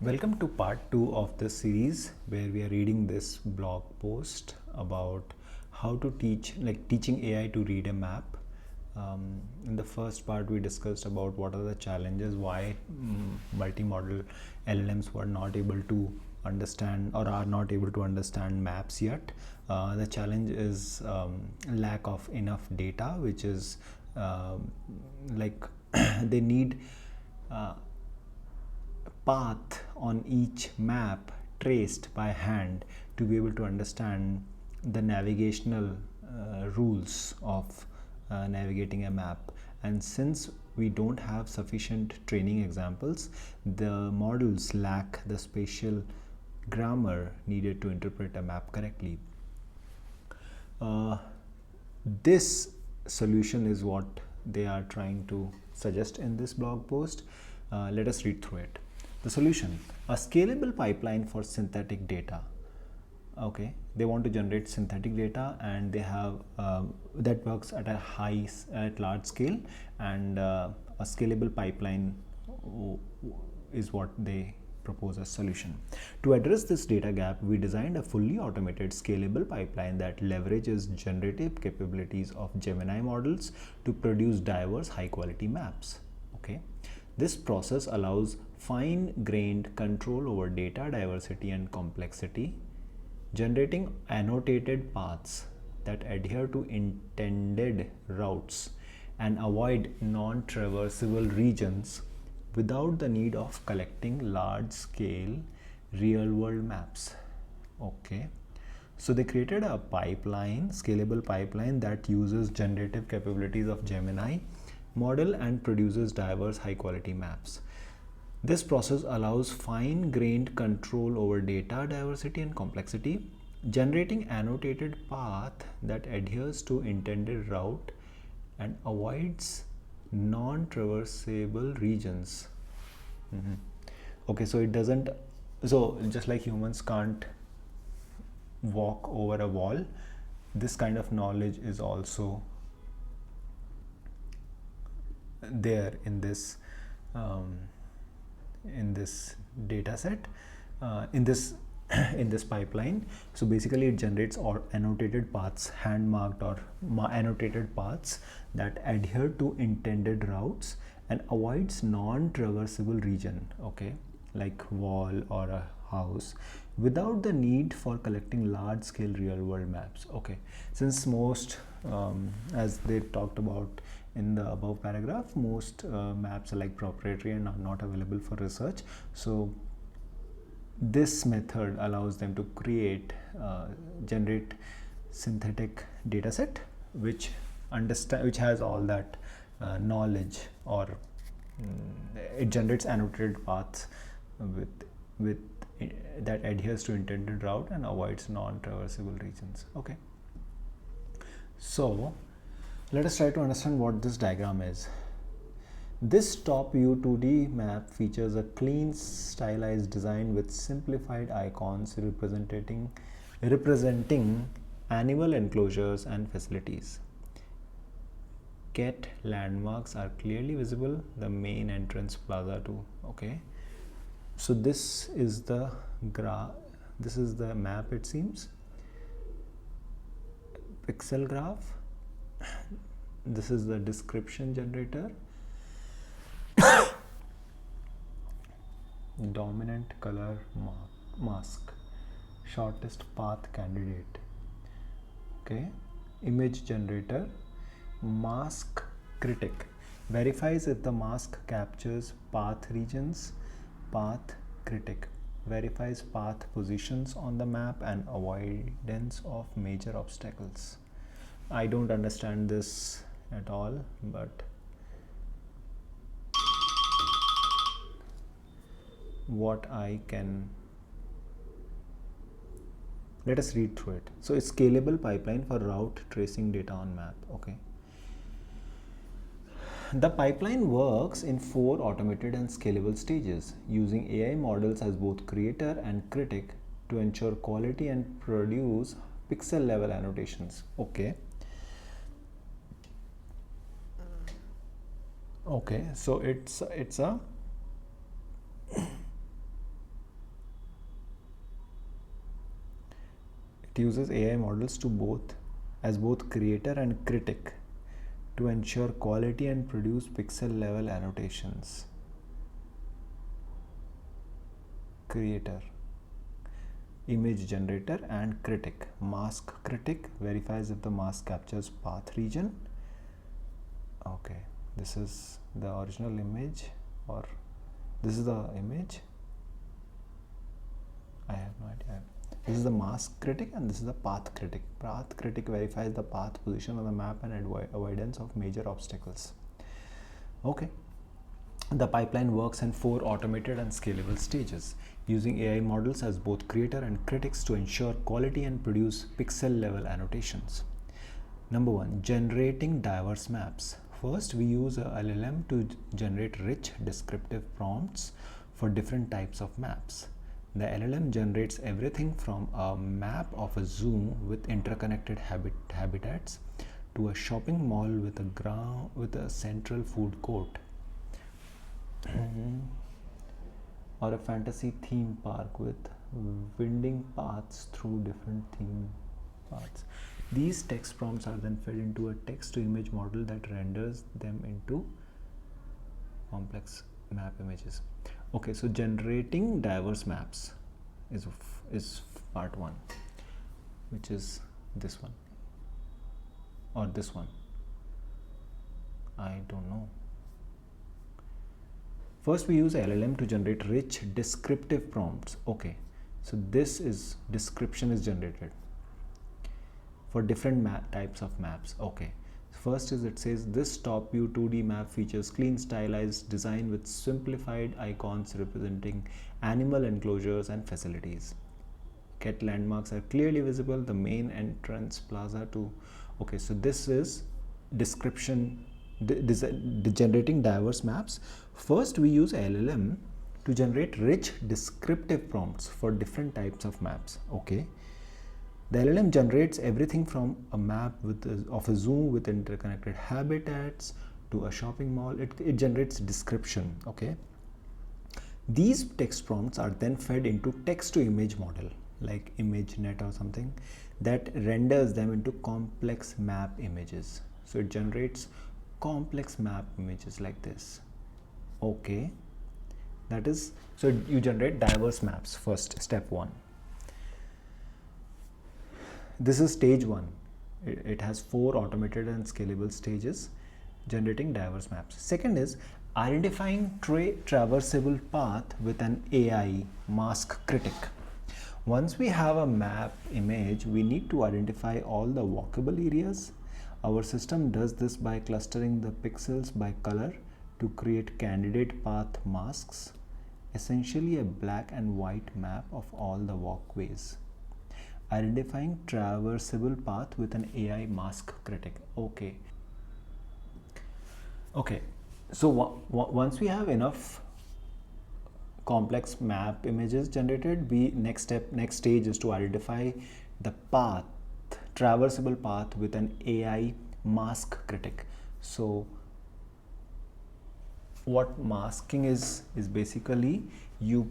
Welcome to part 2 of this series where we are reading this blog post about how to teaching AI to read a map. In the first part, we discussed about what are the challenges, why multimodal LLMs were not able to understand or are not able to understand maps yet. The challenge is lack of enough data, which is they need path on each map traced by hand to be able to understand the navigational rules of navigating a map. And since we don't have sufficient training examples, the models lack the spatial grammar needed to interpret a map correctly. This solution is what they are trying to suggest in this blog post. Let us read through it. The solution: a scalable pipeline for synthetic data. Okay, they want to generate synthetic data, and they have that works at large scale, and a scalable pipeline is what they propose as solution. To address this data gap, we designed a fully automated scalable pipeline that leverages generative capabilities of Gemini models to produce diverse high quality maps. Okay, this process allows fine-grained control over data diversity and complexity, generating annotated paths that adhere to intended routes and avoid non-traversable regions without the need of collecting large-scale real-world maps. Okay, so they created a pipeline, scalable pipeline that uses generative capabilities of Gemini model and produces diverse high-quality maps. This process allows fine-grained control over data diversity and complexity, generating annotated path that adheres to intended route and avoids non-traversable regions. Okay, so it doesn't, so just like humans can't walk over a wall, this kind of knowledge is also there in this data set, in this in this pipeline. So basically it generates or annotated paths, hand marked or annotated paths that adhere to intended routes and avoids non-traversable region, okay, like wall or a house, without the need for collecting large scale real world maps. Okay, since most as they talked about in the above paragraph, most maps are like proprietary and are not available for research. So this method allows them to generate synthetic data set which has all that knowledge, or it generates annotated paths with that adheres to intended route and avoids non-traversable regions. Okay, so let us try to understand what this diagram is. This top view 2D map features a clean, stylized design with simplified icons representing animal enclosures and facilities. Get landmarks are clearly visible, the main entrance plaza too. Okay, so this is the map, it seems. Pixel graph. This is the description generator. Dominant color mask, shortest path candidate. Okay, image generator. Mask critic verifies if the mask captures path regions. Path critic verifies path positions on the map and avoidance of major obstacles. I don't understand this at all, but what I can, let us read through it. So it's scalable pipeline for route tracing data on map. Okay, the pipeline works in 4 automated and scalable stages, using AI models as both creator and critic to ensure quality and produce pixel level annotations. Okay, so it's a It uses AI models to both creator and critic to ensure quality and produce pixel level annotations. Creator, image generator, and critic. Mask critic verifies if the mask captures path region. Okay, this is the original image, or this is the image. I have no idea. This is the mask critic and this is the path critic. Path critic verifies the path position on the map and avoidance of major obstacles. Okay. The pipeline works in 4 automated and scalable stages, using AI models as both creator and critics to ensure quality and produce pixel level annotations. Number 1, generating diverse maps. First, we use a LLM to generate rich descriptive prompts for different types of maps. The LLM generates everything from a map of a zoo with interconnected habitats to a shopping mall with a central food court, or a fantasy theme park with winding paths through different theme paths. These text prompts are then fed into a text-to-image model that renders them into complex map images. Okay, so generating diverse maps is part 1, which is this one or this one. I don't know. First, we use LLM to generate rich descriptive prompts. Okay, so this is description is generated for different types of maps. Okay, first is, it says this top view 2D map features clean stylized design with simplified icons representing animal enclosures and facilities. Get landmarks are clearly visible, the main entrance plaza to. Okay, so this is description, generating diverse maps. First, we use LLM to generate rich descriptive prompts for different types of maps. Okay, the LLM generates everything from a map of a zoo with interconnected habitats to a shopping mall. It generates description. Okay, these text prompts are then fed into text-to-image model like ImageNet or something that renders them into complex map images. So it generates complex map images like this. Okay, that is, so you generate diverse maps. First, step 1. This is stage 1. It has 4 automated and scalable stages, generating diverse maps. Second is identifying traversable path with an AI mask critic. Once we have a map image, we need to identify all the walkable areas. Our system does this by clustering the pixels by color to create candidate path masks, essentially a black and white map of all the walkways. Identifying traversable path with an AI mask critic. Okay. So once we have enough complex map images generated, next stage is to identify the path, traversable path with an AI mask critic. So what masking is basically you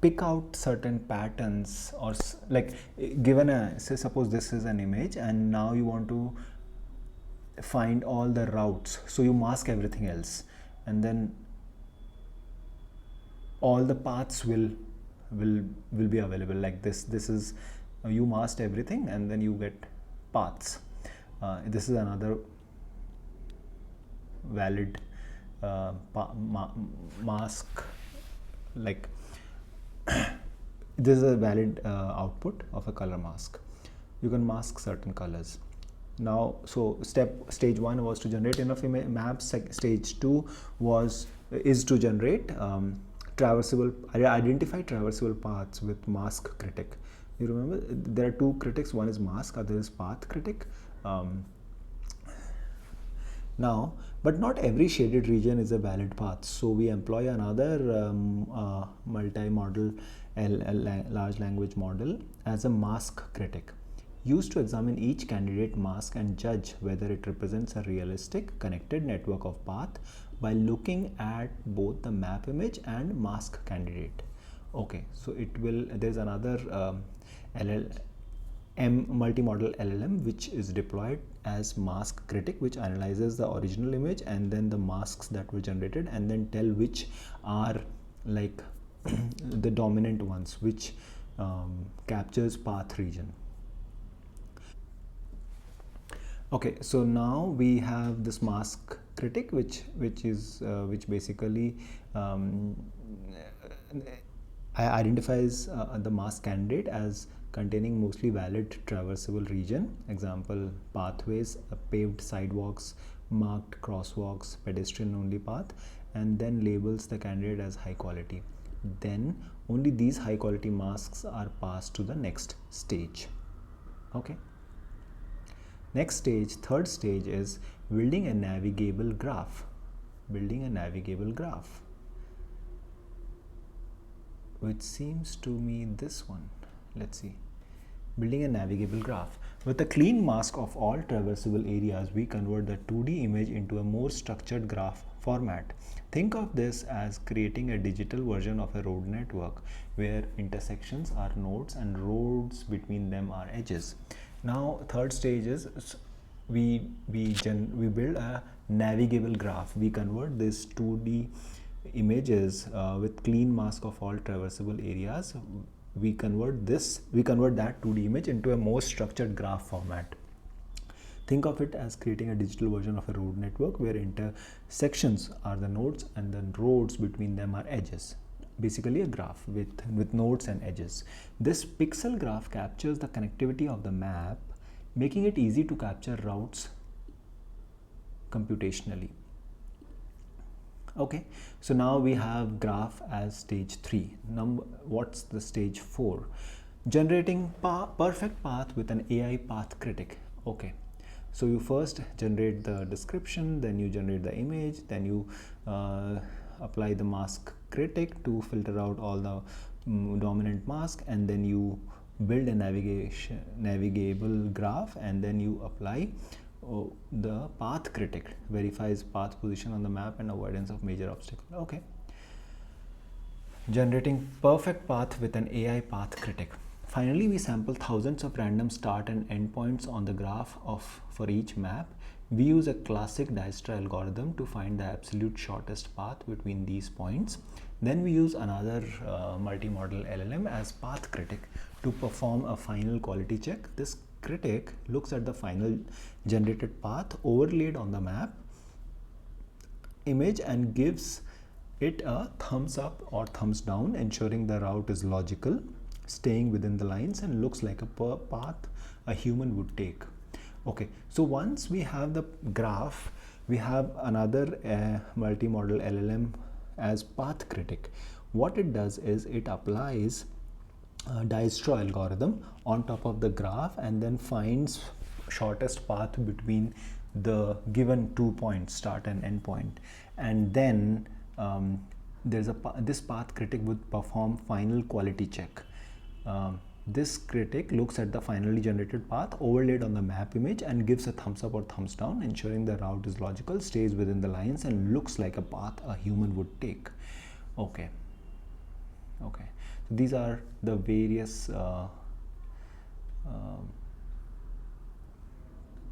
pick out certain patterns, or like given a, say suppose this is an image and now you want to find all the routes, so you mask everything else and then all the paths will be available like this. This is you masked everything and then you get paths. This is another valid mask, like this is a valid output of a color mask. You can mask certain colors. Now, so stage 1 was to generate enough maps. Stage 2 is to generate identify traversable paths with mask critic. You remember there are 2 critics, one is mask, other is path critic. Now, but not every shaded region is a valid path, so we employ another multi-model large language model as a mask critic, used to examine each candidate mask and judge whether it represents a realistic connected network of path by looking at both the map image and mask candidate. Okay, so there's another multimodal LLM, which is deployed as mask critic, which analyzes the original image and then the masks that were generated and then tell which are like the dominant ones, which captures path region. Okay, so now we have this mask critic, which basically identifies the mask candidate as containing mostly valid traversable region. Example: pathways, paved sidewalks, marked crosswalks, pedestrian only path, and then labels the candidate as high quality. Then only these high quality masks are passed to the next stage. Okay. Next stage, third stage, is building a navigable graph. Building a navigable graph, which seems to me this one. Let's see. Building a navigable graph. With a clean mask of all traversable areas, we convert the 2D image into a more structured graph format. Think of this as creating a digital version of a road network where intersections are nodes and roads between them are edges. Now, third stage is we build a navigable graph. We convert this 2D images with clean mask of all traversable areas. We convert that 2D image into a more structured graph format. Think of it as creating a digital version of a road network where intersections are the nodes and the roads between them are edges. Basically a graph with nodes and edges. This pixel graph captures the connectivity of the map, making it easy to capture routes computationally. Okay, so now we have graph as stage 3. What's the stage 4? Generating perfect path with an AI path critic. Okay, so you first generate the description, then you generate the image, then you apply the mask critic to filter out all the dominant mask, and then you build a navigable graph, and then you apply the path critic, verifies path position on the map and avoidance of major obstacle. Okay, generating perfect path with an AI path critic. Finally, we sample thousands of random start and end points on the graph for each map. We use a classic Dijkstra algorithm to find the absolute shortest path between these points. Then we use another multimodal LLM as path critic to perform a final quality check. This critic looks at the final generated path overlaid on the map image and gives it a thumbs up or thumbs down, ensuring the route is logical, staying within the lines, and looks like a path a human would take. Okay, so once we have the graph, we have another multimodal LLM as path critic. What it does is it applies Dijkstra algorithm on top of the graph and then finds shortest path between the given 2 points, start and end point, and then this path critic would perform final quality check. This critic looks at the finally generated path overlaid on the map image and gives a thumbs up or thumbs down, ensuring the route is logical, stays within the lines, and looks like a path a human would take. Okay. Okay. So these are the various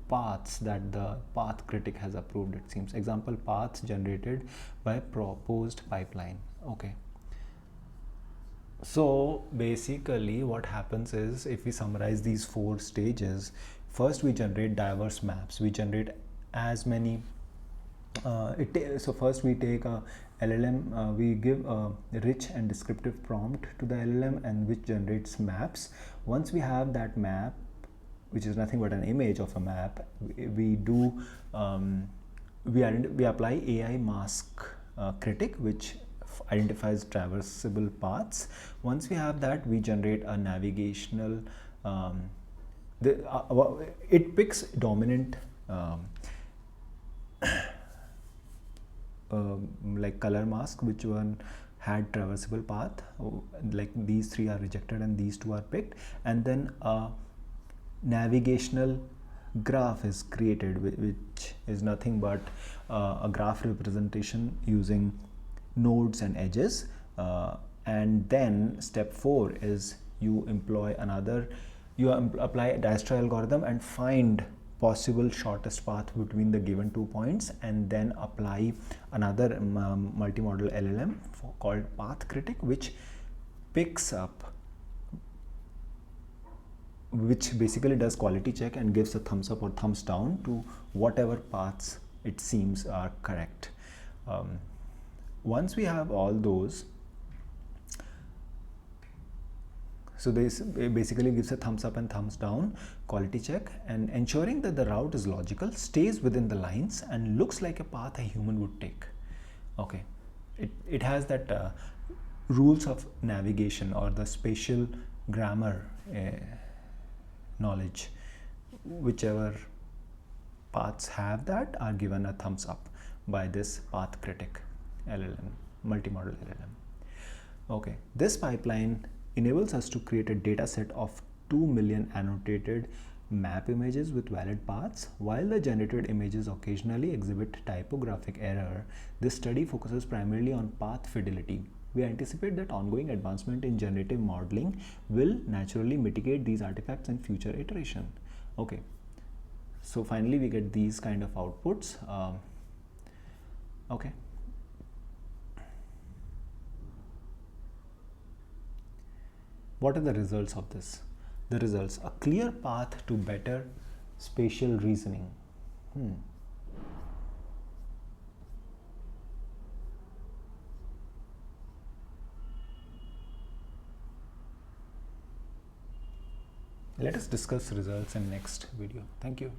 paths that the path critic has approved, it seems. Example: paths generated by proposed pipeline. Okay. So basically what happens is, if we summarize these 4 stages, first we generate diverse maps. We generate as many so first we take a LLM, we give a rich and descriptive prompt to the LLM, and which generates maps. Once we have that map, which is nothing but an image of a map, we apply AI mask critic, which identifies traversable paths. Once we have that, we generate a navigational it picks dominant like color mask, which one had traversable path. Like these 3 are rejected and these 2 are picked, and then a navigational graph is created, which is nothing but a graph representation using nodes and edges. And then step 4 is you employ another You apply a Dijkstra algorithm and find possible shortest path between the given 2 points, and then apply another multimodal LLM called path critic, which picks up, which basically does quality check and gives a thumbs up or thumbs down to whatever paths it seems are correct. Once we have all those, so this basically gives a thumbs up and thumbs down quality check, and ensuring that the route is logical, stays within the lines, and looks like a path a human would take. Okay, it has that rules of navigation or the spatial grammar knowledge. Whichever paths have that are given a thumbs up by this path critic LLM, multimodal LLM. Okay, this pipeline enables us to create a data set of 2 million annotated map images with valid paths. While the generated images occasionally exhibit typographic error, this study focuses primarily on path fidelity. We anticipate that ongoing advancement in generative modeling will naturally mitigate these artifacts in future iteration. Okay, so finally we get these kind of outputs. Okay. What are the results of this? The results: a clear path to better spatial reasoning. Let us discuss results in next video. Thank you.